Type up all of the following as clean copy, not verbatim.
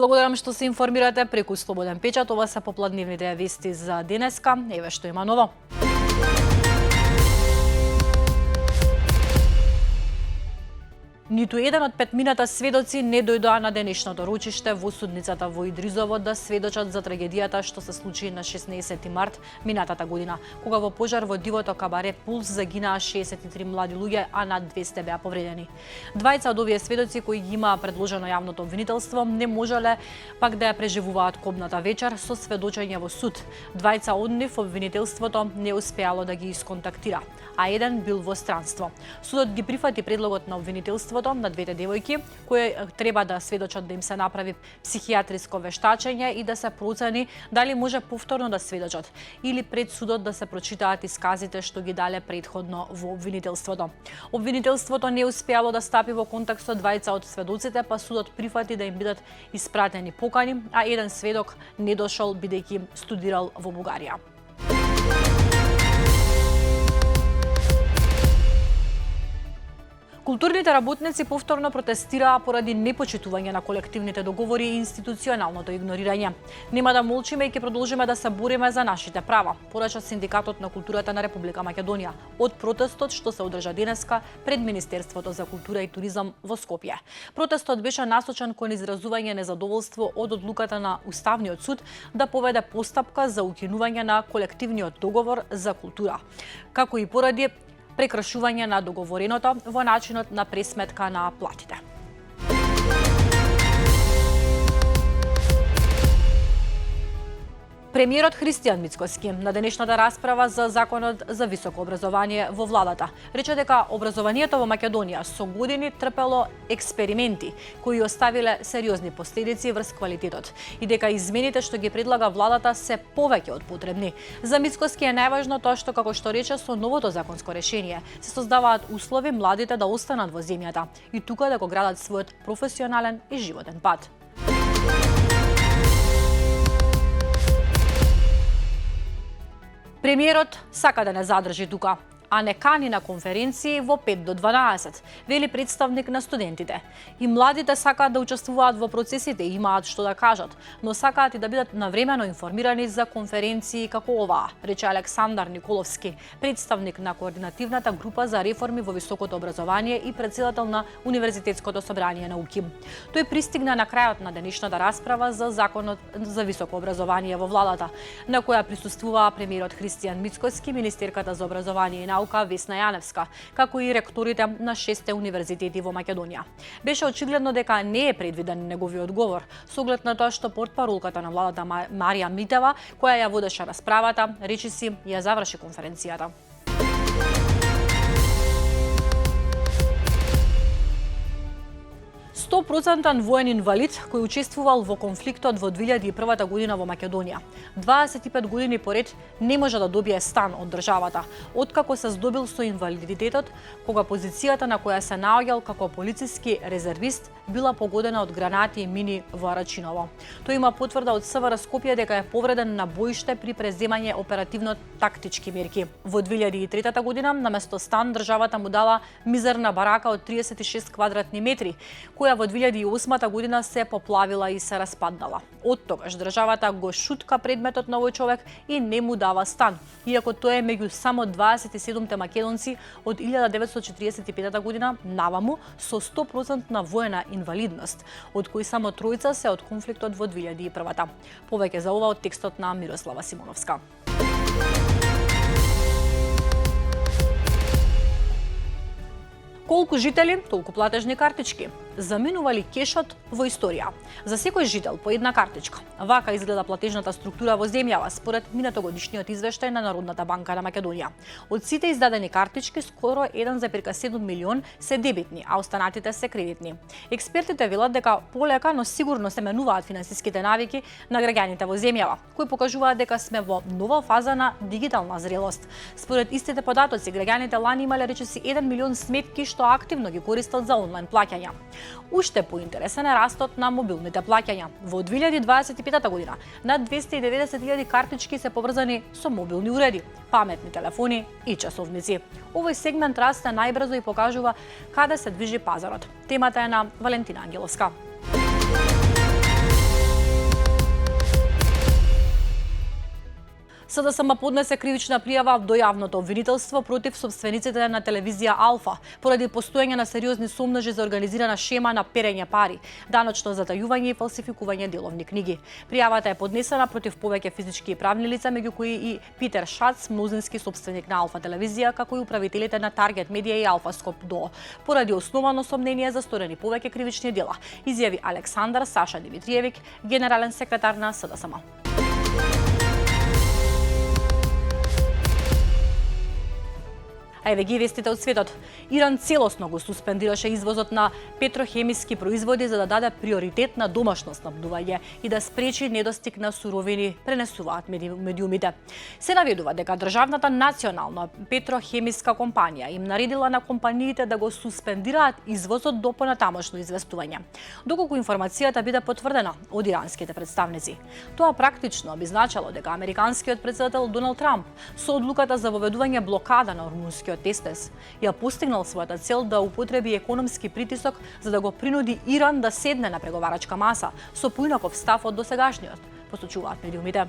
Благодарам што се информирате преку Слободен печат. Ова се попладневните вести за денеска. Еве што има ново. Ниту еден од петмината сведоци не дојдоа на денешното рочиште во судницата во Идризово да сведочат за трагедијата што се случи на 16 март минатата година, кога во пожар во дивото кабаре Пулс загинаа 63 млади луѓе, а над 200 беа повредени. Двајца од овие сведоци кои ги има предложено јавното обвинителство не можеле пак да ја преживуваат кобната вечер со сведочење во суд. Двајца од нив обвинителството не успеало да ги исконтактира, а еден бил во странство. Судот ги прифати предлогот на обвинителството на двете девојки, кои треба да сведочат да им се направи психијатриско вештачење и да се процени дали може повторно да сведочат или пред судот да се прочитаат исказите што ги дале претходно во обвинителството. Обвинителството не успеало да стапи во контакт со двајца од сведоците, па судот прифати да им бидат испратени покани, а еден сведок не дошол бидејќи студирал во Бугарија. Културните работници повторно протестираа поради непочитување на колективните договори и институционалното игнорирање. Нема да молчиме и ќе продолжиме да се бориме за нашите права, порача Синдикатот на културата на Република Македонија од протестот што се одржа денеска пред Министерството за култура и туризам во Скопје. Протестот беше насочен кон изразување незадоволство од одлуката на Уставниот суд да поведе постапка за укинување на колективниот договор за култура, како и поради прекршување на договореното во начинот на пресметка на платите. Премиерот Христијан Мицкоски на денешната расправа за Законот за високо образование во владата рече дека образованието во Македонија со години трпело експерименти кои оставиле сериозни последици врз квалитетот и дека измените што ги предлага владата се повеќе од потребни. За Мицкоски е најважно тоа што, како што рече, со новото законско решение се создаваат услови младите да останат во земјата и тука да го градат својот професионален и животен пат. Премиерот сака да не задржи тука, а не кани на конференции во 5 до 12, вели представник на студентите. И младите сакаат да учествуваат во процесите и имаат што да кажат, но сакаат и да бидат навремено информирани за конференции како оваа, рече Александар Николовски, представник на координативната група за реформи во високото образование и претседател на Универзитетското собрание на УКИМ. Тој пристигна на крајот на денешната расправа за Законот за високо образование во владата, на која присуствуваа премиерот Христијан Мицкоски, министерката за образование и наука Весна Јаневска, како и ректорите на 6 универзитети во Македонија. Беше очигледно дека не е предвиден неговиот говор, со оглед на тоа што портпаролката на владата Марија Митева, која ја водеше расправата, речиси ја заврши конференцијата. Стопроцентен воен инвалид кој учествувал во конфликтот во 2001 година во Македонија. 25 години поред не може да добие стан од државата, откако се здобил со инвалидитетот, кога позицијата на која се наоѓал како полициски резервист била погодена од гранати и мини во Арачиново. Тој има потврда од СВР Скопје дека е повреден на боиште при преземање оперативно-тактички мерки. Во 2003 година наместо стан државата му дала мизерна барака од 36 квадратни метри, која во 2008 година се поплавила и се распаднала. Од тогаш државата го шутка предметот на овој човек и не му дава стан, иако тој е меѓу само 27 македонци од 1945 година наваму со 100% воена инвалидност, од кои само тројца се од конфликтот во 2001. Повеќе за ова од текстот на Мирослава Симоновска. Колку жители, толку платежни картички. Заминували кешот во историја. За секој жител по една картичка. Вака изгледа платежната структура во земјава според минатогодишниот извештај на Народната банка на Македонија. Од сите издадени картички, скоро 1,7 милион се дебитни, а останатите се кредитни. Експертите велат дека полека, но сигурно се менуваат финансиските навики на граѓаните во земјава, кои покажуваат дека сме во нова фаза на дигитална зрелост. Според истите податоци, граѓаните лани имале речиси 1 милион сметки што активно ги користат за онлайн плаќања. Уште поинтересен е растот на мобилните плаќања. Во 2025 година над 290.000 картички се поврзани со мобилни уреди, паметни телефони и часовници. Овој сегмент расте најбрзо и покажува каде се движи пазарот. Темата е на Валентина Ангеловска. СДСМ поднесе кривична пријава до јавното обвинителство против собствениците на телевизија Алфа поради постоење на сериозни сомножи за организирана шема на перење пари, даночно затајување и фалсификување деловни книги. Пријавата е поднесена против повеќе физички и правни лица, меѓу кои и Питер Шац, мнозински собственик на Алфа телевизија, како и управителите на Таргет Медија и Алфа Скоп ДОО, поради основано сомнение за сторени повеќе кривични дела, изјави Александар Саша Димитриевик, генерален секретар на СДСМ. А еве ги вестите од светот. Иран целосно го суспендираше извозот на петрохемиски производи за да даде приоритет на домашно снабдување и да спречи недостиг на суровини, пренесуваат медиумите. Се наведува дека државната национална петрохемиска компанија им наредила на компаниите да го суспендираат извозот до понатамошно известување, доколку информацијата биде потврдена од иранските представници. Тоа практично би значило дека американскиот претседател Доналд Трамп со одлуката за воведување блокада на Ормунскиот тестес ја постигнал својата цел да употреби економски притисок за да го принуди Иран да седне на преговарачка маса со поинаков став од досегашниот, посочуваат медиумите.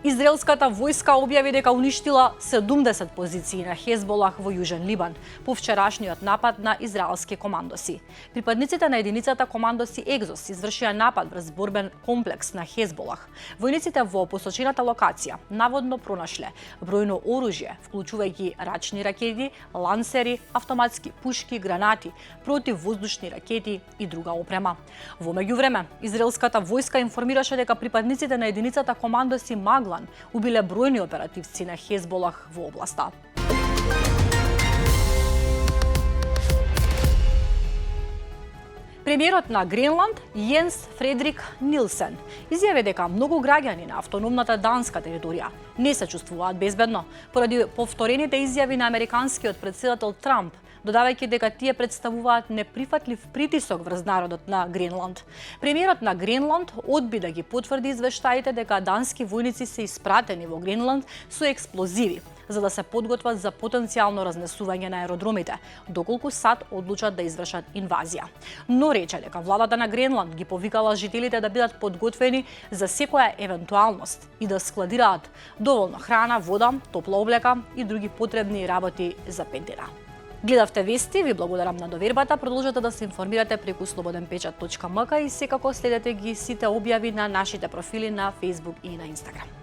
Израелската војска објави дека уништила 70 позиции на Хезболах во Јужен Либан по вчерашниот напад на израелски командоси. Припадниците на единицата командоси Екзос извршија напад врз борбен комплекс на Хезболах. Војниците во посочената локација наводно пронашле бројно оружје, вклучувајќи рачни ракети, лансери, автоматски пушки, гранати, противвоздушни ракети и друга опрема. Во меѓувреме, израелската војска информираше дека припадниците на единицата командоси убиле бројни оперативци на Хезболах во областа. Премиерот на Гренланд, Јенс Фредрик Нилсен, изјави дека многу граѓани на автономната данска територија не се чувствуваат безбедно поради повторените изјави на американскиот претседател Трамп, додавајќи дека тие представуваат неприфатлив притисок врз народот на Гренланд. Премиерот на Гренланд одби да ги потврди извештаите дека дански војници се испратени во Гренланд со експлозиви, за да се подготват за потенцијално разнесување на аеродромите, доколку САД одлучат да извршат инвазија. Но рече дека владата на Гренланд ги повикала жителите да бидат подготвени за секоја евентуалност и да складираат доволно храна, вода, топла облека и други потребни работи за 5 дена. Гледавте вести, ви благодарам на довербата, продолжете да се информирате преку slobodnpečat.mk и секако следете ги сите објави на нашите профили на Facebook и на Instagram.